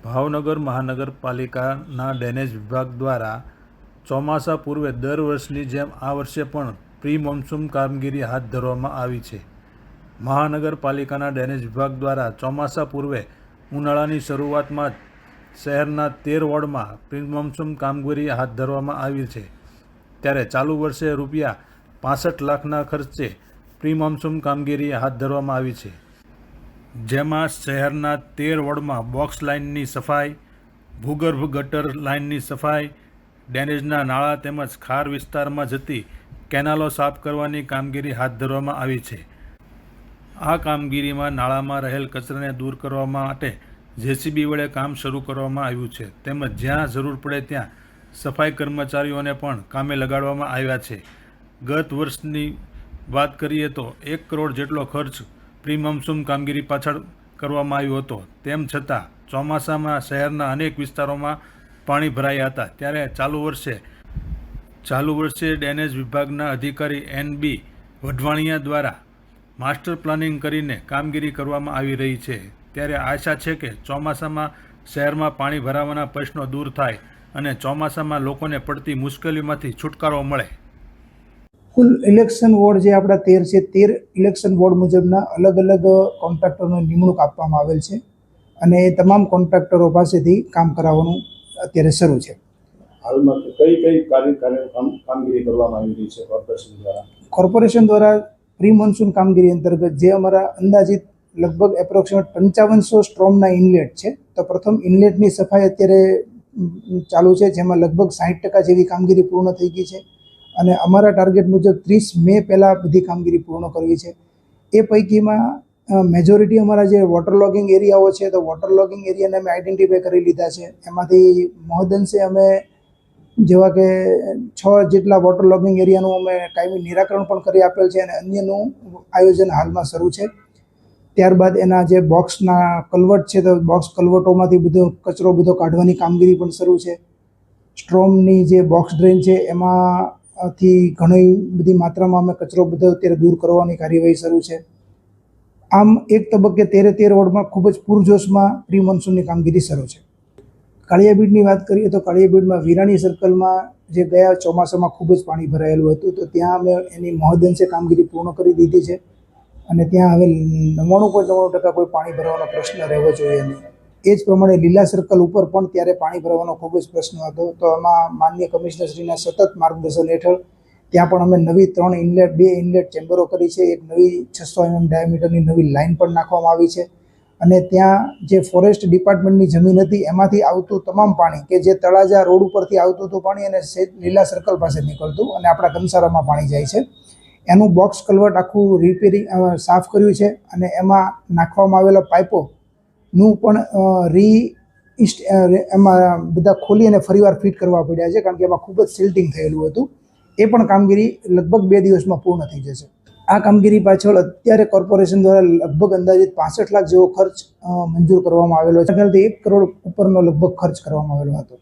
ભાવનગર મહાનગરપાલિકાના ડ્રેનેજ વિભાગ દ્વારા ચોમાસા પૂર્વે દર વર્ષની જેમ આ વર્ષે પણ પ્રી મોન્સૂન કામગીરી હાથ ધરવામાં આવી છે. મહાનગરપાલિકાના ડ્રેનેજ વિભાગ દ્વારા ચોમાસા પૂર્વે ઉનાળાની શરૂઆતમાં જ શહેરના 13 વોર્ડમાં પ્રી મોન્સૂન કામગીરી હાથ ધરવામાં આવી છે. ત્યારે ચાલુ વર્ષે ₹65 લાખના ખર્ચે પ્રી મોન્સૂન કામગીરી હાથ ધરવામાં આવી છે. જેમાં શહેરના 13 વોર્ડમાં બોક્સ લાઇનની સફાઈ, ભૂગર્ભ ગટર લાઇનની સફાઈ, ડ્રેનેજના નાળા તેમજ ખાર વિસ્તારમાં જતી કેનાલો સાફ કરવાની કામગીરી હાથ ધરવામાં આવી છે. આ કામગીરીમાં નાળામાં રહેલ કચરાને દૂર કરવા માટે JCB વડે કામ શરૂ કરવામાં આવ્યું છે. તેમજ જ્યાં જરૂર પડે ત્યાં સફાઈ કર્મચારીઓને પણ કામે લગાડવામાં આવ્યા છે. ગત વર્ષની વાત કરીએ તો 1 કરોડ જેટલો ખર્ચ પ્રી મોન્સૂન કામગીરી પાછળ કરવામાં આવ્યો હતો. તેમ છતાં ચોમાસામાં શહેરના અનેક વિસ્તારોમાં પાણી ભરાયા હતા. ત્યારે ચાલુ વર્ષે ડ્રેનેજ વિભાગના અધિકારી NB વઢવાણિયા દ્વારા માસ્ટર પ્લાનિંગ કરીને કામગીરી કરવામાં આવી રહી છે. ત્યારે આશા છે કે ચોમાસામાં શહેરમાં પાણી ભરાવાના પ્રશ્નો દૂર થાય અને ચોમાસામાં લોકોને પડતી મુશ્કેલીઓમાંથી છુટકારો મળે. કુલ ઇલેક્શન વોર્ડ જે આપણા 13 છે, 13 ઇલેક્શન વોર્ડ મુજબના અલગ અલગ કોન્ટ્રાક્ટરોને નિમણૂક આપવામાં આવેલ છે અને એ તમામ કોન્ટ્રાક્ટરો પાસેથી કામ કરાવવાનું અત્યારે શરૂ છે. હાલમાં કઈ કામગીરી કરવામાં આવી રહી છે કોર્પોરેશન દ્વારા પ્રી મોન્સૂન કામગીરી અંતર્ગત જે અમારા અંદાજિત લગભગ એપ્રોક્સિમેટ 5500 સ્ટ્રોમના ઇનલેટ છે, તો પ્રથમ ઇનલેટની સફાઈ અત્યારે ચાલુ છે, જેમાં લગભગ 60% જેવી કામગીરી પૂર્ણ થઈ ગઈ છે અને અમારા ટાર્ગેટ મુજબ 30 મે પહેલાં બધી કામગીરી પૂર્ણ કરવી છે. એ પૈકીમાં મેજોરિટી અમારા જે વોટર લોગિંગ એરિયાઓ છે, તો વોટર લોગિંગ એરિયાને અમે આઈડેન્ટિફાઈ કરી લીધા છે. એમાંથી મહદઅંશે અમે જેવા કે 6 જેટલા વોટર લોગિંગ એરિયાનું અમે કાયમી નિરાકરણ પણ કરી આપેલ છે અને અન્યનું આયોજન હાલમાં શરૂ છે. ત્યારબાદ એના જે બોક્સના કલવટ છે, તો બોક્સ કલવટોમાંથી કચરો કાઢવાની કામગીરી પણ શરૂ છે. સ્ટ્રોમની જે બોક્સ ડ્રેન છે એમાંથી ઘણી બધી માત્રામાં અમે કચરો અત્યારે દૂર કરવાની કાર્યવાહી શરૂ છે. આમ એક તબક્કે 13 વોર્ડમાં ખૂબ જ પૂરજોશમાં પ્રી મોન્સૂનની કામગીરી શરૂ છે. કાળિયાબીડની વાત કરીએ તો કાળિયાબીડમાં વિરાણી સર્કલમાં જે ગયા ચોમાસામાં ખૂબ જ પાણી ભરાયેલું હતું, તો ત્યાં અમે એની મહદઅંશે કામગીરી પૂર્ણ કરી દીધી છે અને ત્યાં હવે 99.99% કોઈ પાણી ભરવાનો પ્રશ્ન રહેવો જોઈએ નહીં. એ જ પ્રમાણે લીલા સર્કલ ઉપર પણ ત્યારે પાણી ભરવાનો ખૂબ જ પ્રશ્ન હતો, તો એમાં માનનીય કમિશનરશ્રીના સતત માર્ગદર્શન હેઠળ ત્યાં પણ અમે નવી 2 ઇનલેટ ચેમ્બરો કરી છે. એક નવી 600 mm ડાયામીટરની નવી લાઇન પણ નાખવામાં આવી છે અને ત્યાં જે ફોરેસ્ટ ડિપાર્ટમેન્ટની જમીન હતી એમાંથી આવતું તમામ પાણી કે જે તળાજા રોડ ઉપરથી આવતું હતું પાણી અને લીલા સર્કલ પાસે નીકળતું અને આપણા કંસારામાં પાણી જાય છે, એનું બોક્સ કલવટ આખું રિપેરિંગ સાફ કર્યું છે અને એમાં નાખવામાં આવેલા પાઇપોનું પણ એમાં બધા ખોલી અને ફરીવાર ફિટ કરવા પડ્યા છે, કારણ કે એમાં ખૂબ જ સિલ્ટિંગ થયેલું હતું. એ પણ કામગીરી લગભગ 2 દિવસમાં પૂર્ણ થઈ જશે. આ કામગીરી પાછળ અત્યારે કોર્પોરેશન દ્વારા લગભગ અંદાજિત 65 લાખ જેવો ખર્ચ મંજૂર કરવામાં આવેલો છે. 1 કરોડ ઉપરનો લગભગ ખર્ચ કરવામાં આવેલો હતો.